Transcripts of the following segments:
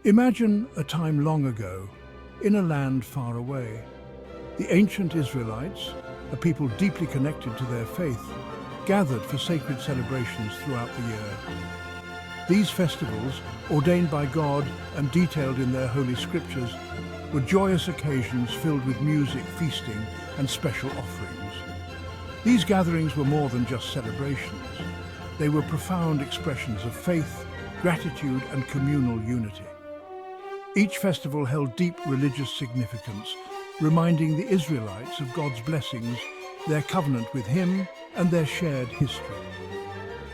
Imagine a time long ago, in a land far away. The ancient Israelites, a people deeply connected to their faith, gathered for sacred celebrations throughout the year. These festivals, ordained by God and detailed in their holy scriptures, were joyous occasions filled with music, feasting, and special offerings. These gatherings were more than just celebrations. They were profound expressions of faith, gratitude, and communal unity. Each festival held deep religious significance, reminding the Israelites of God's blessings, their covenant with Him, and their shared history.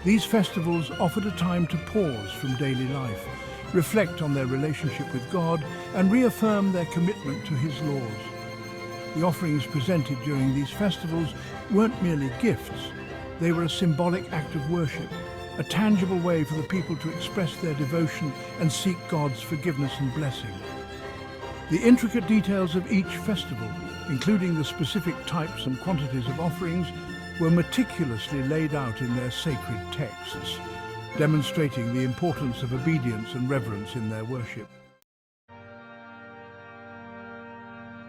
These festivals offered a time to pause from daily life, reflect on their relationship with God, and reaffirm their commitment to His laws. The offerings presented during these festivals weren't merely gifts. They were a symbolic act of worship, a tangible way for the people to express their devotion and seek God's forgiveness and blessing. The intricate details of each festival, including the specific types and quantities of offerings, were meticulously laid out in their sacred texts, demonstrating the importance of obedience and reverence in their worship.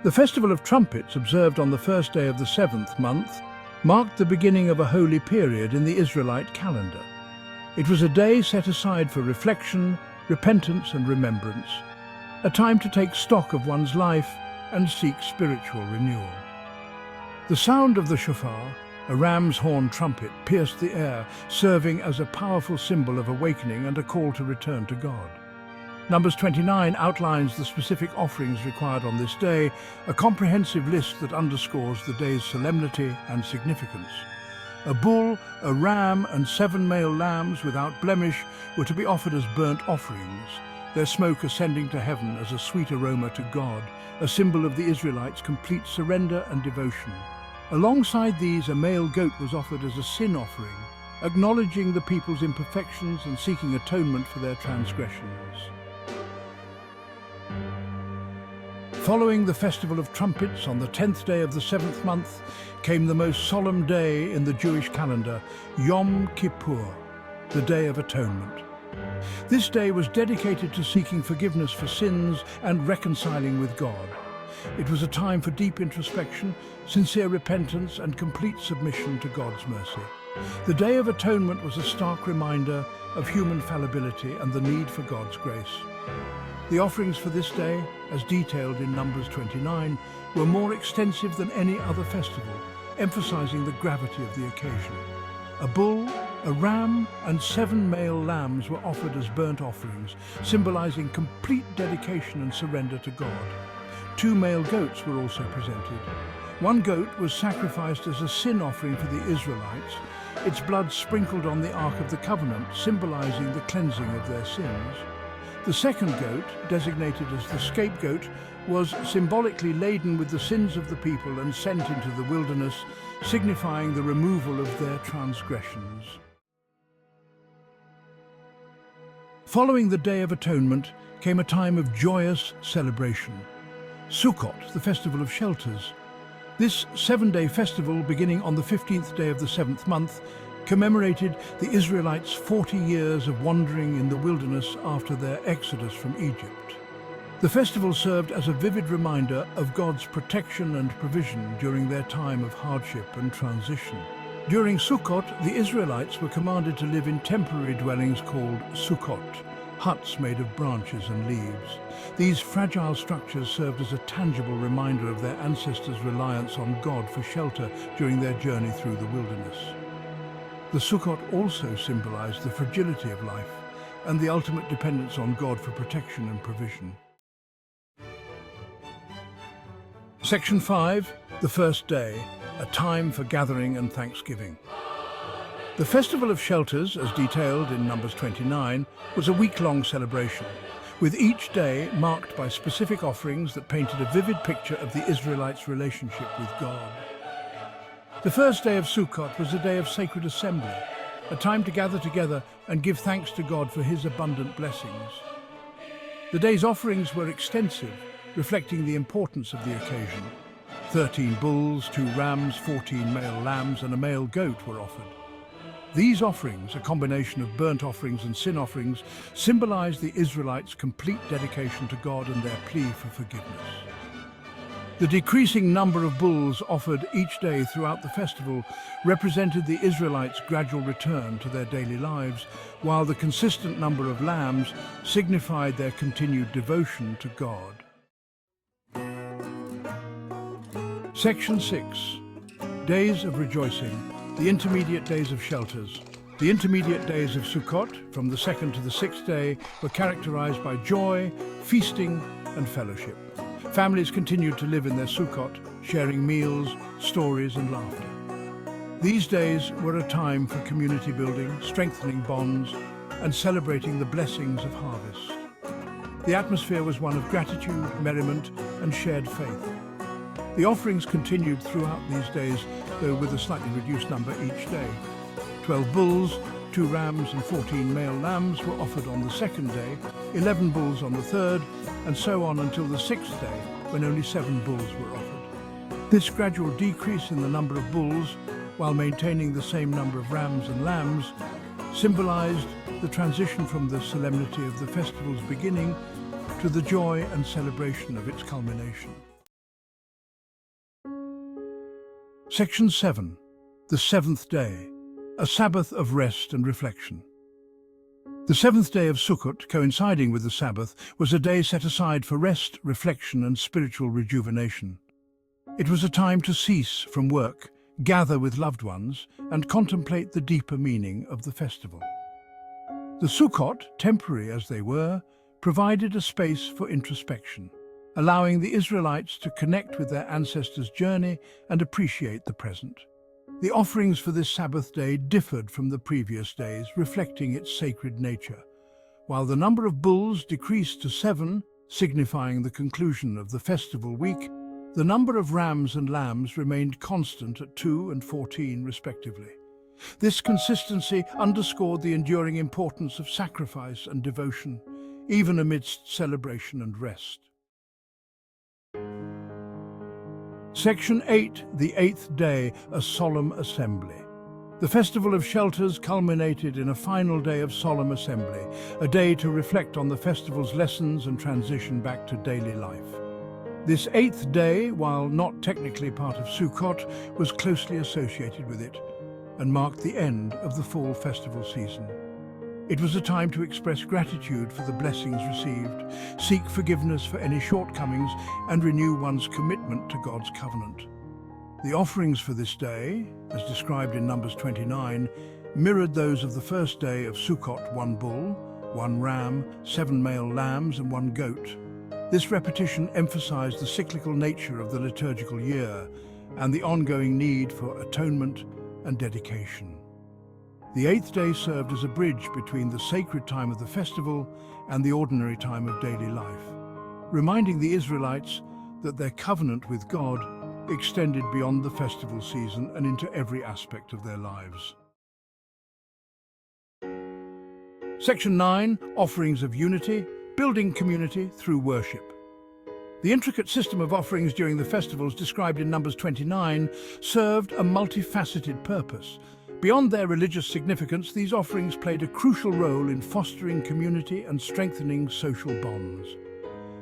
The Festival of Trumpets, observed on the first day of the seventh month, marked the beginning of a holy period in the Israelite calendar. It was a day set aside for reflection, repentance, and remembrance, a time to take stock of one's life and seek spiritual renewal. The sound of the shofar, a ram's horn trumpet, pierced the air, serving as a powerful symbol of awakening and a call to return to God. Numbers 29 outlines the specific offerings required on this day, a comprehensive list that underscores the day's solemnity and significance. A bull, a ram, and 7 male lambs without blemish were to be offered as burnt offerings, their smoke ascending to heaven as a sweet aroma to God, a symbol of the Israelites' complete surrender and devotion. Alongside these, a male goat was offered as a sin offering, acknowledging the people's imperfections and seeking atonement for their transgressions. Following the Festival of Trumpets on the 10th day of the 7th month came the most solemn day in the Jewish calendar, Yom Kippur, the Day of Atonement. This day was dedicated to seeking forgiveness for sins and reconciling with God. It was a time for deep introspection, sincere repentance, and complete submission to God's mercy. The Day of Atonement was a stark reminder of human fallibility and the need for God's grace. The offerings for this day, as detailed in Numbers 29, were more extensive than any other festival, emphasizing the gravity of the occasion. A bull, a ram, and 7 male lambs were offered as burnt offerings, symbolizing complete dedication and surrender to God. 2 male goats were also presented. One goat was sacrificed as a sin offering for the Israelites, its blood sprinkled on the Ark of the Covenant, symbolizing the cleansing of their sins. The second goat, designated as the scapegoat, was symbolically laden with the sins of the people and sent into the wilderness, signifying the removal of their transgressions. Following the Day of Atonement came a time of joyous celebration. Sukkot, the Festival of Shelters. This 7-day festival, beginning on the 15th day of the 7th month, commemorated the Israelites' 40 years of wandering in the wilderness after their exodus from Egypt. The festival served as a vivid reminder of God's protection and provision during their time of hardship and transition. During Sukkot, the Israelites were commanded to live in temporary dwellings called Sukkot, huts made of branches and leaves. These fragile structures served as a tangible reminder of their ancestors' reliance on God for shelter during their journey through the wilderness. The Sukkot also symbolized the fragility of life and the ultimate dependence on God for protection and provision. Section 5, the first day, a time for gathering and thanksgiving. The Festival of Shelters, as detailed in Numbers 29, was a week-long celebration, with each day marked by specific offerings that painted a vivid picture of the Israelites' relationship with God. The first day of Sukkot was a day of sacred assembly, a time to gather together and give thanks to God for His abundant blessings. The day's offerings were extensive, reflecting the importance of the occasion. 13 bulls, 2 rams, 14 male lambs, and a male goat were offered. These offerings, a combination of burnt offerings and sin offerings, symbolize the Israelites' complete dedication to God and their plea for forgiveness. The decreasing number of bulls offered each day throughout the festival represented the Israelites' gradual return to their daily lives, while the consistent number of lambs signified their continued devotion to God. Section 6. Days of Rejoicing, the intermediate days of shelters. The intermediate days of Sukkot, from the 2nd to the 6th day, were characterized by joy, feasting, and fellowship. Families continued to live in their Sukkot, sharing meals, stories, and laughter. These days were a time for community building, strengthening bonds, and celebrating the blessings of harvest. The atmosphere was one of gratitude, merriment, and shared faith. The offerings continued throughout these days, though with a slightly reduced number each day. 12 bulls, 2 rams and 14 male lambs were offered on the 2nd day, 11 bulls on the 3rd, and so on until the 6th day, when only 7 bulls were offered. This gradual decrease in the number of bulls, while maintaining the same number of rams and lambs, symbolized the transition from the solemnity of the festival's beginning to the joy and celebration of its culmination. Section 7. The 7th day, a Sabbath of rest and reflection. The 7th day of Sukkot, coinciding with the Sabbath, was a day set aside for rest, reflection, and spiritual rejuvenation. It was a time to cease from work, gather with loved ones, and contemplate the deeper meaning of the festival. The Sukkot, temporary as they were, provided a space for introspection, allowing the Israelites to connect with their ancestors' journey and appreciate the present. The offerings for this Sabbath day differed from the previous days, reflecting its sacred nature. While the number of bulls decreased to 7, signifying the conclusion of the festival week, the number of rams and lambs remained constant at 2 and 14 respectively. This consistency underscored the enduring importance of sacrifice and devotion, even amidst celebration and rest. Section 8, the 8th day, a solemn assembly. The Festival of Shelters culminated in a final day of solemn assembly, a day to reflect on the festival's lessons and transition back to daily life. This 8th day, while not technically part of Sukkot, was closely associated with it and marked the end of the fall festival season. It was a time to express gratitude for the blessings received, seek forgiveness for any shortcomings, and renew one's commitment to God's covenant. The offerings for this day, as described in Numbers 29, mirrored those of the first day of Sukkot: 1 bull, 1 ram, 7 male lambs, and 1 goat. This repetition emphasized the cyclical nature of the liturgical year and the ongoing need for atonement and dedication. The 8th day served as a bridge between the sacred time of the festival and the ordinary time of daily life, reminding the Israelites that their covenant with God extended beyond the festival season and into every aspect of their lives. Section 9, Offerings of Unity, building community through worship. The intricate system of offerings during the festivals described in Numbers 29 served a multifaceted purpose. Beyond their religious significance, these offerings played a crucial role in fostering community and strengthening social bonds.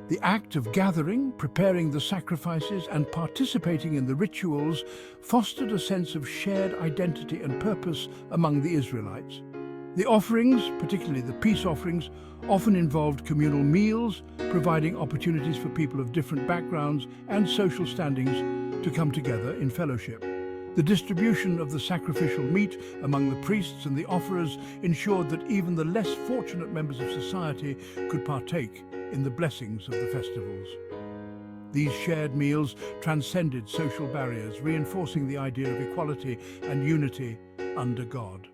The act of gathering, preparing the sacrifices, and participating in the rituals fostered a sense of shared identity and purpose among the Israelites. The offerings, particularly the peace offerings, often involved communal meals, providing opportunities for people of different backgrounds and social standings to come together in fellowship. The distribution of the sacrificial meat among the priests and the offerers ensured that even the less fortunate members of society could partake in the blessings of the festivals. These shared meals transcended social barriers, reinforcing the idea of equality and unity under God.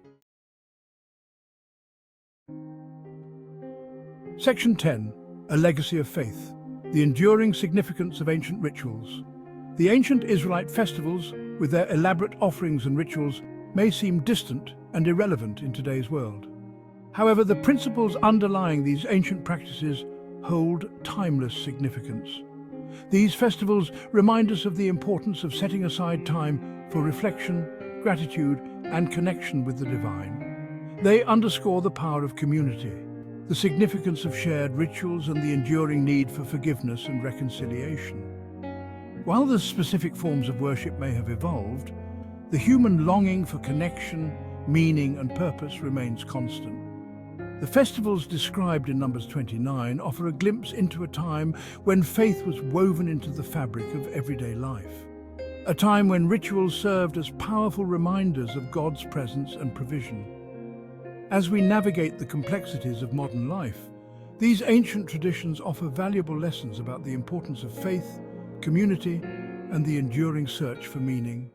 Section 10, A Legacy of Faith, the enduring significance of ancient rituals. The ancient Israelite festivals, with their elaborate offerings and rituals, may seem distant and irrelevant in today's world. However, the principles underlying these ancient practices hold timeless significance. These festivals remind us of the importance of setting aside time for reflection, gratitude, and connection with the divine. They underscore the power of community, the significance of shared rituals, and the enduring need for forgiveness and reconciliation. While the specific forms of worship may have evolved, the human longing for connection, meaning, and purpose remains constant. The festivals described in Numbers 29 offer a glimpse into a time when faith was woven into the fabric of everyday life. A time when rituals served as powerful reminders of God's presence and provision. As we navigate the complexities of modern life, these ancient traditions offer valuable lessons about the importance of faith, community, and the enduring search for meaning.